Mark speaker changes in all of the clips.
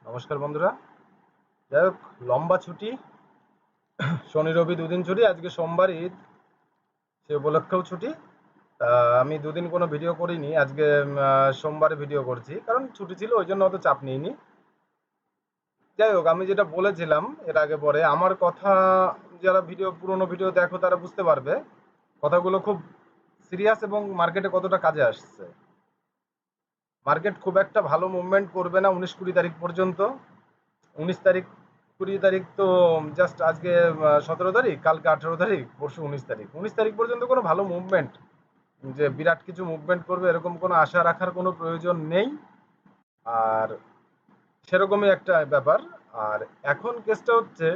Speaker 1: নমস্কার বন্ধুরা। যাই হোক, লম্বা ছুটি, শনি রবি দুদিন ছুটি, আজকে সোমবার ঈদ, সে উপলক্ষেও ছুটি। তা আমি দুদিন কোনো ভিডিও করিনি, আজকে সোমবারে ভিডিও করছি, কারণ ছুটি ছিল, ওই জন্য অত চাপ নিইনি। যাই হোক, আমি যেটা বলেছিলাম এর আগে পরে আমার কথা, যারা পুরোনো ভিডিও দেখো তারা বুঝতে পারবে কথাগুলো খুব সিরিয়াস এবং মার্কেটে কতটা কাজে আসছে। মার্কেট খুব একটা ভালো মুভমেন্ট করবে না 19-20 তারিখ পর্যন্ত। 19 তারিখ, 20 তারিখ তো জাস্ট আজকে 17 তারিখ, কালকে 18 তারিখ, পরশু 19 তারিখ। 19 তারিখ পর্যন্ত কোনো ভালো মুভমেন্ট, যে বিরাট কিছু মুভমেন্ট করবে এরকম কোনো আশা রাখার কোনো প্রয়োজন নেই। আর সেরকমই একটা ব্যাপার। আর এখন কেসটা হচ্ছে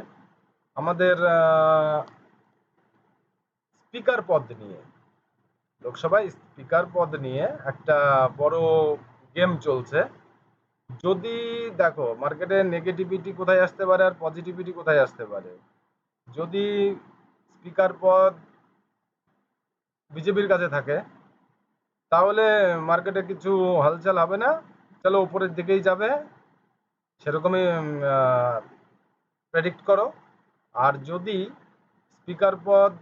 Speaker 1: আমাদের স্পিকার পদ নিয়ে, লোকসভায় স্পিকার পদ নিয়ে একটা বড় গেম চলছে। যদি দেখো মার্কেটে নেগেটিভিটি কোথায় আসতে পারে আর পজিটিভিটি কোথায় আসতে পারে, যদি স্পিকার পদ বিজেপির কাছে থাকে তাহলে মার্কেটে কিছু হালচাল হবে না, চলো উপরের দিকেই যাবে, সেরকমই প্রেডিক্ট করো। আর যদি স্পিকার পদ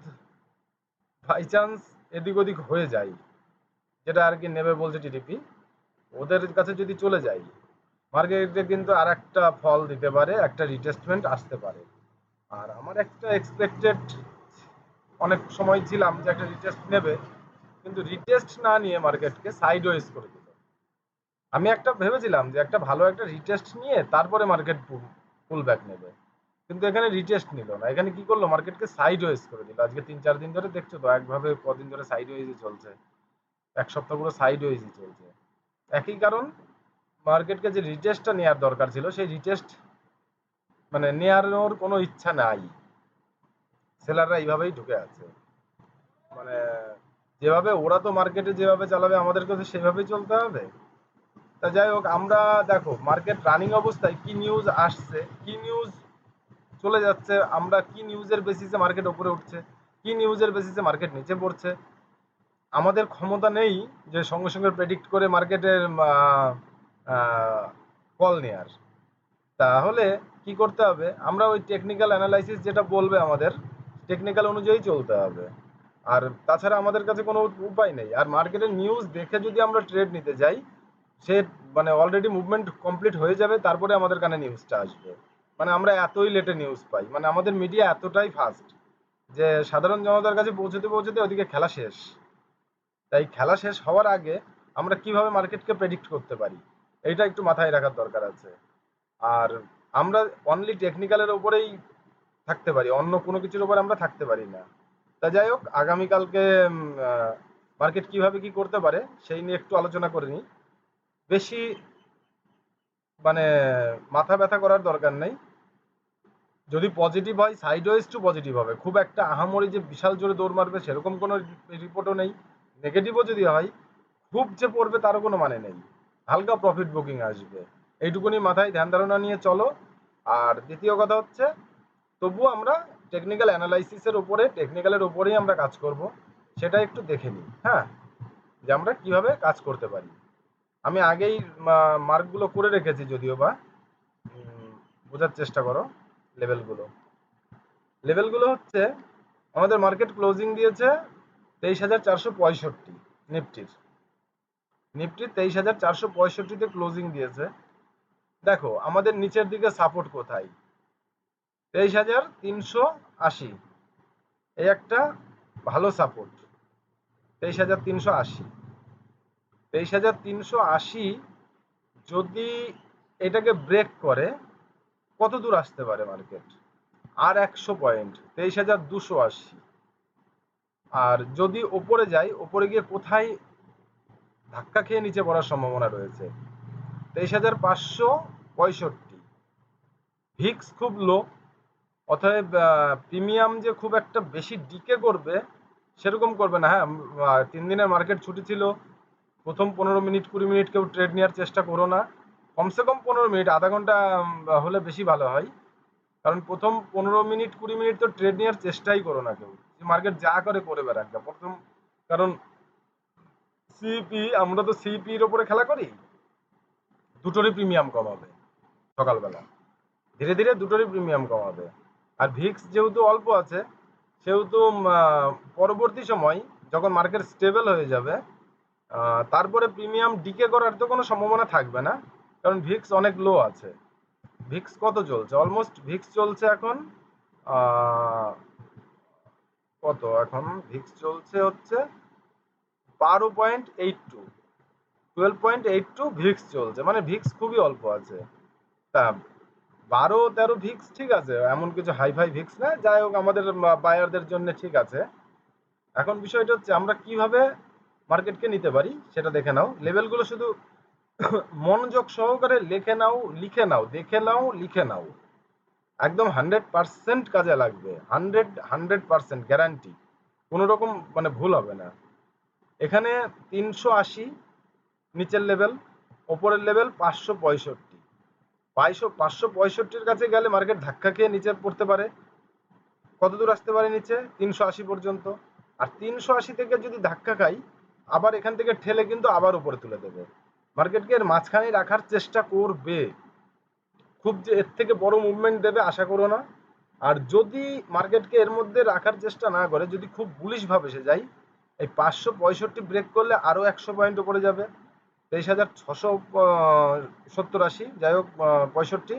Speaker 1: বাই চান্স এদিক ওদিক হয়ে যায়, যেটা আর কি নেবে বলছে টিডিপি, ওদের কাছে যদি চলে যায়, মার্কেটে কিন্তু আর একটা ফল দিতে পারে, একটা রিটেস্টমেন্ট আসতে পারে। আর আমার একটা এক্সপেক্টেড, অনেক সময় ছিলাম যে একটা রিটেস্ট নেবে, কিন্তু রিটেস্ট না নিয়ে মার্কেটকে সাইড ওয়েজ করে দিল। আমি একটা ভেবেছিলাম যে একটা ভালো একটা রিটেস্ট নিয়ে তারপরে মার্কেট পুল ব্যাক নেবে, কিন্তু এখানে রিটেস্ট নিল না, এখানে কি করলো, মার্কেটকে সাইড ওয়েজ করে দিল। আজকে 3-4 দিন ধরে দেখছো তো, একভাবে কদিন ধরে সাইড ওয়েজই চলছে, এক সপ্তাহ পুরো সাইড ওয়েজই চলছে। একই কারণ, মার্কেটকে যে রিটেস্টটা নেওয়ার দরকার ছিল সেই রিটেস্ট মানে নেওয়ার কোনো ইচ্ছা নাই, সেলাররা এইভাবেই ঢুকে আছে। মানে যেভাবে ওরা তো মার্কেটে যেভাবে চালাবে আমাদেরকে তো সেভাবেই চলতে হবে। তা যাই হোক, আমরা দেখো মার্কেট রানিং অবস্থায় কি নিউজ আসছে, কি নিউজ চলে যাচ্ছে, আমরা কি নিউজের বেসিসে মার্কেট উপরে উঠছে, কি নিউজের বেসিসে মার্কেট নিচে পড়ছে, আমাদের ক্ষমতা নেই যে সঙ্গে সঙ্গে প্রেডিক্ট করে মার্কেটের কল নেয়ার। তাহলে কি করতে হবে, আমরা ওই টেকনিক্যাল অ্যানালাইসিস যেটা বলবে আমাদের, টেকনিক্যাল অনুযায়ী চলতে হবে। আর তাছাড়া আমাদের কাছে কোনো উপায় নেই। আর মার্কেটের নিউজ দেখে যদি আমরা ট্রেড নিতে যাই, সে মানে অলরেডি মুভমেন্ট কমপ্লিট হয়ে যাবে, তারপরে আমাদের কানে নিউজটা আসবে। মানে আমরা এতই লেটে নিউজ পাই, মানে আমাদের মিডিয়া এতটাই ফাস্ট যে সাধারণ জনতার কাছে পৌঁছতে পৌঁছতে ওদিকে খেলা শেষ। তাই খেলা শেষ হওয়ার আগে আমরা কিভাবে মার্কেটকে প্রেডিক্ট করতে পারি, এইটা একটু মাথায় রাখার দরকার আছে। আর আমরা অনলি টেকনিক্যালের ওপরেই থাকতে পারি, অন্য কোনো কিছুর উপর আমরা থাকতে পারি না। তা যাই হোক, আগামীকালকে মার্কেট কিভাবে কি করতে পারে সেই নিয়ে একটু আলোচনা করে নিই। বেশি মানে মাথা ব্যথা করার দরকার নেই। যদি পজিটিভ হয় সাইডওয়েজ টু পজিটিভ হবে, খুব একটা আহামরি যে বিশাল জোরে দৌড় মারবে সেরকম কোনো রিপোর্টও নেই। নেগেটিভও যদি হয়, খুব যে পড়বে তারও কোনো মানে নেই, হালকা প্রফিট বুকিং আসবে, এইটুকুনি মাথায় ধ্যান ধারণা নিয়ে চলো। আর দ্বিতীয় কথা হচ্ছে, তবুও আমরা টেকনিক্যাল অ্যানালাইসিসের উপরে, টেকনিক্যালের উপরেই আমরা কাজ করব, সেটা একটু দেখে নিই। হ্যাঁ, যে আমরা কিভাবে কাজ করতে পারি। আমি আগেই মার্কগুলো করে রেখেছি, যদিও বা বোঝার চেষ্টা করো। লেভেলগুলো লেভেলগুলো হচ্ছে, আমাদের মার্কেট ক্লোজিং দিয়েছে 23,465, নিফটির নিফটির 23,465-তে ক্লোজিং দিয়েছে। দেখো আমাদের নিচের দিকে সাপোর্ট কোথায়, 23,380, এই একটা ভালো সাপোর্ট। 23,380, 23,380 যদি এটাকে ব্রেক করে কত দূর আসতে পারে মার্কেট, আর 100 পয়েন্ট, 23,280। আর যদি ওপরে যায়, ওপরে গিয়ে কোথায় ধাক্কা খেয়ে নিচে পড়ার সম্ভাবনা রয়েছে, 23,565। ভিক্স খুব লো, অতএব প্রিমিয়াম যে খুব একটা বেশি ডিকে করবে সেরকম করবে না। হ্যাঁ, 3 দিনের মার্কেট ছুটি ছিল, প্রথম 15 মিনিট 20 মিনিট কেউ ট্রেড নেওয়ার চেষ্টা করো না, কমসে কম 15 মিনিট, আধা ঘন্টা হলে বেশি ভালো হয়। কারণ প্রথম 15 মিনিট 20 মিনিট তো ট্রেড নেওয়ার চেষ্টাই করো না কেউ, মার্কেট যা করে করে বেড়াক না প্রথম। কারণ সিপি, আমরা তো সিপির ওপরে খেলা করি, দুটোরই প্রিমিয়াম কমাবে। সকালবেলা। ধীরে ধীরে দুটোরই প্রিমিয়াম কমাবে। আর ভিক্স যেহেতু অল্প আছে, সেহেতু পরবর্তী সময় যখন মার্কেট স্টেবল হয়ে যাবে, তারপরে প্রিমিয়াম ডিকে করার তো কোনো সম্ভাবনা থাকবে না, কারণ ভিক্স অনেক লো আছে। ভিক্স কত চলছে? অলমোস্ট ভিক্স চলছে এখন কত, এখন ভিক্স চলছে হচ্ছে 12.82, 12.82 ভিক্স চলছে, মানে ভিক্স খুবই অল্প আছে। তা 12-13 ভিক্স ঠিক আছে, এমন কিছু হাই ভিক্স না, যাই হোক আমাদের বায়ারদের জন্য ঠিক আছে। এখন বিষয়টা হচ্ছে আমরা কিভাবে মার্কেটকে নিতে পারি সেটা দেখে নাও। লেভেলগুলো শুধু মনোযোগ সহকারে লিখে নাও, দেখে নাও, লিখে নাও। একদম 100% কাজে লাগবে, 100% গ্যারান্টি, কোনো রকম মানে ভুল হবে না। এখানে 380 নিচের লেভেল, ওপরের লেভেল 565। 565-র কাছে গেলে মার্কেট ধাক্কা খেয়ে নিচে পড়তে পারে। কত দূর আসতে পারে নিচে? 380 পর্যন্ত। আর 380 থেকে যদি ধাক্কা খাই, আবার এখান থেকে ঠেলে কিন্তু আবার উপরে তুলে দেবে। মার্কেটকে এর মাঝখানে রাখার চেষ্টা করবে। খুব যে এর থেকে বড় মুভমেন্ট দেবে আশা করো না। আর যদি মার্কেটকে এর মধ্যে রাখার চেষ্টা না করে, যদি খুব বুলিশ ভাবে এসে যায়, এই 565 ব্রেক করলে আরো 100 পয়েন্ট উপরে যাবে, 23,670-80, যাই হোক 65।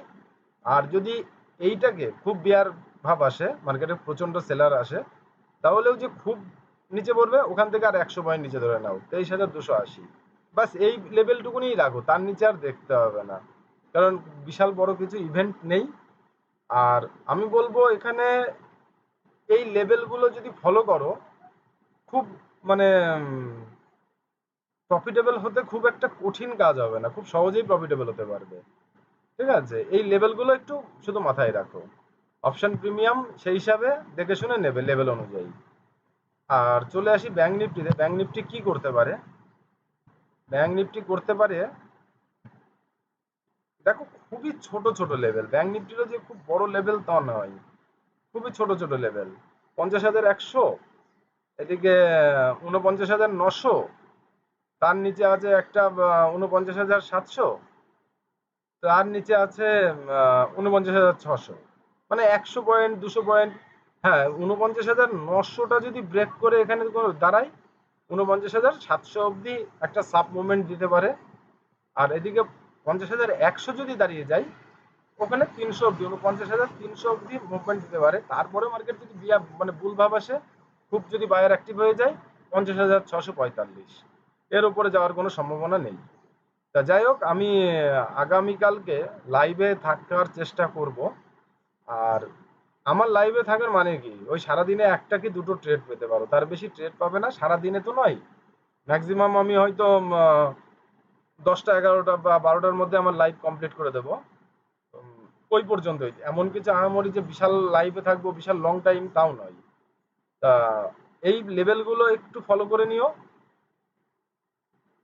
Speaker 1: আর যদি এইটাকে খুব বিয়ার ভাব আসে, মার্কেটে প্রচন্ড সেলার আসে, তাহলেও যে খুব নিচে পড়বে, ওখান থেকে আর 100 পয়েন্ট নিচে ধরে নাও, 23,280। বাস এই লেভেলটুকুনি রাখো, তার নিচে আর দেখতে হবে না, কারণ বিশাল বড় কিছু ইভেন্ট নেই। আর আমি বলবো এখানে এই লেভেলগুলো যদি ফলো করো, খুব মানে প্রফিটেবল হতে খুব একটা কঠিন কাজ হবে না, খুব সহজেই প্রফিটেবল হতে পারবে। ঠিক আছে, এই লেভেলগুলো একটু শুধু মাথায় রাখো। অপশন প্রিমিয়াম সেই হিসাবে দেখে শুনে নেবে লেভেল অনুযায়ী। আর চলে আসি ব্যাংক নিফটিতে। ব্যাংক নিফটি কি করতে পারে? ব্যাংক নিফটি করতে পারে, দেখো খুবই ছোট ছোট লেভেল। ব্যাংক নিফটিরও যে খুব বড় লেভেল তা নয়, খুবই ছোট ছোট লেভেল। 50,100, এদিকে 49,900, তার নিচে আছে একটা 49,700, তার নিচে আছে 49,600। মানে 100 পয়েন্ট, 200 পয়েন্ট। হ্যাঁ, 49,900টা যদি ব্রেক করে এখানে দাঁড়ায়, 49,700 অবধি একটা সাব মুভমেন্ট দিতে পারে। আর এদিকে 50,100 যদি দাঁড়িয়ে যায়, ওখানে 300 অবধি, 49,300 অবধি মুভমেন্ট দিতে পারে। তারপরে মার্কেট যদি মানে ভুল ভাব আসে, খুব যদি বায়ার অ্যাক্টিভ হয়ে যায়, 50,645, এর উপরে যাওয়ার কোনো সম্ভাবনা নেই। তা যাই হোক, আমি আগামীকালকে লাইভে থাকার চেষ্টা করব। আর আমার লাইভে থাকার মানে কি, ওই সারাদিনে একটা কি দুটো ট্রেড পেতে পারো, তার বেশি ট্রেড পাবে না। সারাদিনে তো নয়, ম্যাক্সিমাম আমি হয়তো 10টা 11টা বা 12টার মধ্যে আমার লাইভ কমপ্লিট করে দেবো। ওই পর্যন্তই, এমন কিছু আহামরি যে বিশাল লাইভে থাকবো বিশাল লং টাইম, তাও নয়। তা এই লেভেলগুলো একটু ফলো করে নিও,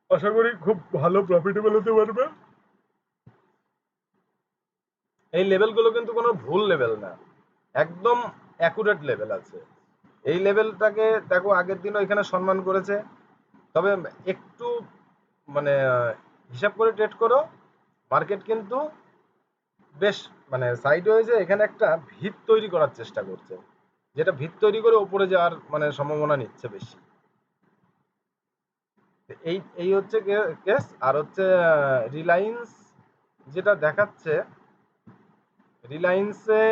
Speaker 1: আশা করি খুব ভালো প্রফিটেবল হতে পারবে। এই লেভেলগুলো কিন্তু কোনো ভুল লেভেল না, একদম অ্যাকুরেট লেভেল আছে। এই লেভেলটাকে দেখো, আগের দিনও এখানে সম্মান করেছে। তবে একটু মানে হিসাব করে ট্রেড করো। মার্কেট কিন্তু বেশ মানে সাইড ওয়েজে এখানে একটা ভিত তৈরি করার চেষ্টা করছে, যেটা ভিত তৈরি করে উপরে যাওয়ার মানে সম্ভাবনা নিচ্ছে বেশি। এই এই হচ্ছে কেস। আর হচ্ছে রিলায়েন্স যেটা দেখাচ্ছে, রিলায়েন্সে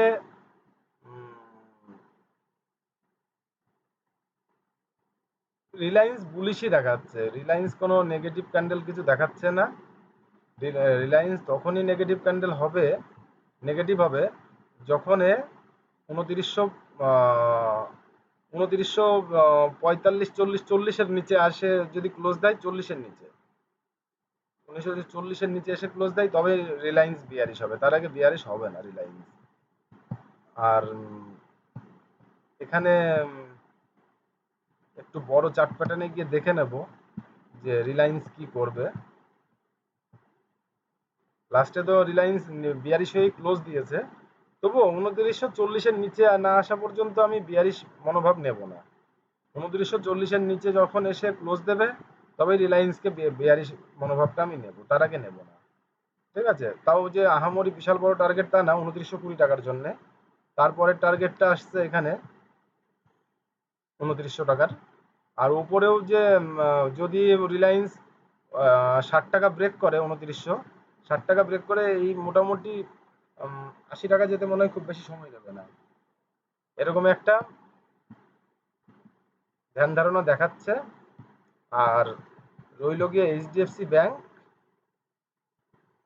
Speaker 1: রিলায়েন্স বুলিশই দেখাচ্ছে। রিলায়েন্স কোনো নেগেটিভ ক্যান্ডেল কিছু দেখাচ্ছে না। রিলায়েন্স তখনই নেগেটিভ হবে যখন 2900, 3945, 40 নিচে আসে, যদি ক্লোজ দেয় 40-এর নিচে, 1940-এর নিচে এসে ক্লোজ দেয়, তবে রিলায়েন্স বিয়ারিশ হবে, তার আগে বিয়ারিশ হবে না রিলায়েন্স। আর এখানে একটু বড় চার্ট প্যাটার্নে গিয়ে দেখে নেব যে রিলায়েন্স কি করবে। লাস্টে তো রিলায়েন্স বিয়ারিশ হয়ে ক্লোজ দিয়েছে, তবুও 2940-এর নিচে না আসা পর্যন্ত আমি বিয়ারিশ মনোভাব নেব না। 2940-এর নিচে যখন এসে ক্লোজ দেবে, তবে রিলায়েন্সকে বিয়ারিশ মনোভাবটা আমি নেব, তার আগে নেব না। ঠিক আছে, তাও যে আহামরি বিশাল বড় টার্গেট তা না, 2920 টাকার জন্য। তারপরের টার্গেটটা আসছে এখানে 2900 টাকার। আর উপরেও যে যদি রিলায়েন্স 60 টাকা ব্রেক করে, 2960 টাকা ব্রেক করে, এই মোটামুটি 80 টাকা যেতে মনে হয় খুব বেশি সময় যাবে না, এরকম একটা ধ্যান ধারণা দেখাচ্ছে। আর রইল গিয়ে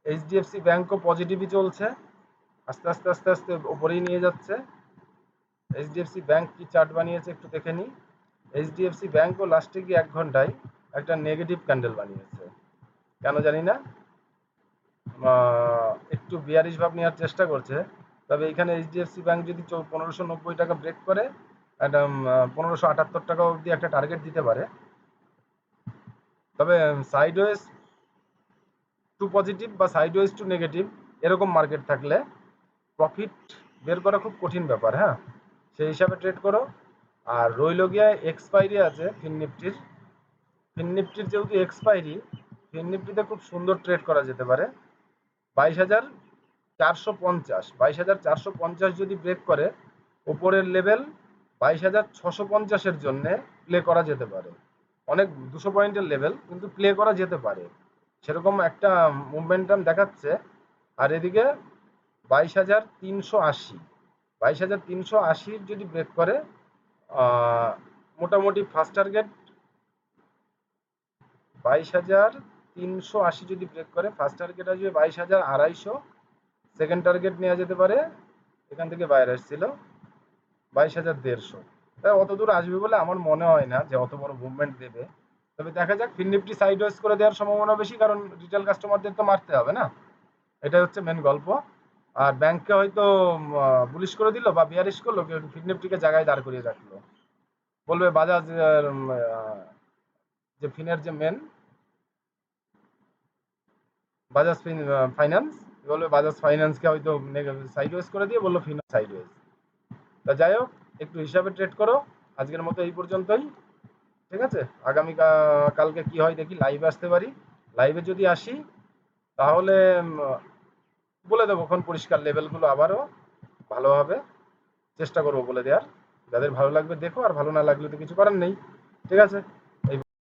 Speaker 1: এইচডিএফসি ব্যাংকও পজিটিভই চলছে, আস্তে আস্তে আস্তে আস্তে উপরেই নিয়ে যাচ্ছে। এইচডিএফসি ব্যাংক কি চার্ট বানিয়েছে একটু দেখে নিই। এইচডিএফসি ব্যাংকও লাস্টে গিয়ে 1 ঘন্টায় একটা নেগেটিভ ক্যান্ডেল বানিয়েছে, কেন জানি না, একটু বিয়ারিশ ভাব নেওয়ার চেষ্টা করছে। তবে এখানে এইচডিএফসি ব্যাংক যদি 1590 টাকা ব্রেক করে, একটা 1578 টাকা অবধি একটা টার্গেট দিতে পারে। তবে সাইডওয়েজ টু পজিটিভ বা সাইডওয়েজ টু নেগেটিভ এরকম মার্কেট থাকলে প্রফিট বের করা খুব কঠিন ব্যাপার। হ্যাঁ, সেই হিসাবে ট্রেড করো। আর রইল গিয়া এক্সপাইরি আছে ফিননিফটির যেহেতু এক্সপাইরি, ফিননিফটিতে খুব সুন্দর ট্রেড করা যেতে পারে। 22,450 যদি ব্রেক করে, উপরের লেভেল 22,650-এর জন্য প্লে করা যেতে পারে। অনেক 200 পয়েন্টের লেভেল, কিন্তু প্লে করা যেতে পারে, সেরকম একটা মুভমেন্টাম দেখাচ্ছে। আর এদিকে 22,380, 22,380 যদি ব্রেক করে, মোটামুটি ফার্স্ট টার্গেট 22,380 যদি ব্রেক করে, ফার্স্ট টার্গেট আসবে 22,250, সেকেন্ড টার্গেট নেওয়া যেতে পারে, এখান থেকে বাইরে আসছিল 22,150। তাই অত দূর আসবে বলে আমার মনে হয় না যে অত বড় মুভমেন্ট দেবে। তবে দেখা যাক, ফিননিফটি সাইড ওয়েজ করে দেওয়ার সম্ভাবনা বেশি, কারণ রিটেল কাস্টমারদের তো মারতে হবে না, এটাই হচ্ছে মেন গল্প। আর ব্যাংককে হয়তো বুলিশ করে দিল বা বিয়ারিশ করলো, ফিননিফটিকে জায়গায় দাঁড় করিয়ে রাখলো, বলবে বাজাজ যে ফিনের যে মেন বাজাজ ফাইন্যান্স, বলবে বাজাজ ফাইন্যান্সকে হয়তো সাইডওয়েজ করে দিয়ে বললো ফিনান্স সাইডওয়েজ। তা যাই হোক, একটু হিসাবে ট্রেড করো। আজকের মতো এই পর্যন্তই, ঠিক আছে। আগামী কালকে কি হয় দেখি, লাইভে আসতে পারি। লাইভে যদি আসি তাহলে বলে দেবো কোন পরিষ্কার লেভেলগুলো, আবারও ভালোভাবে চেষ্টা করবো বলে দেওয়ার। যাদের ভালো লাগবে দেখো, আর ভালো না লাগলে তো কিছু করার নেই, ঠিক আছে।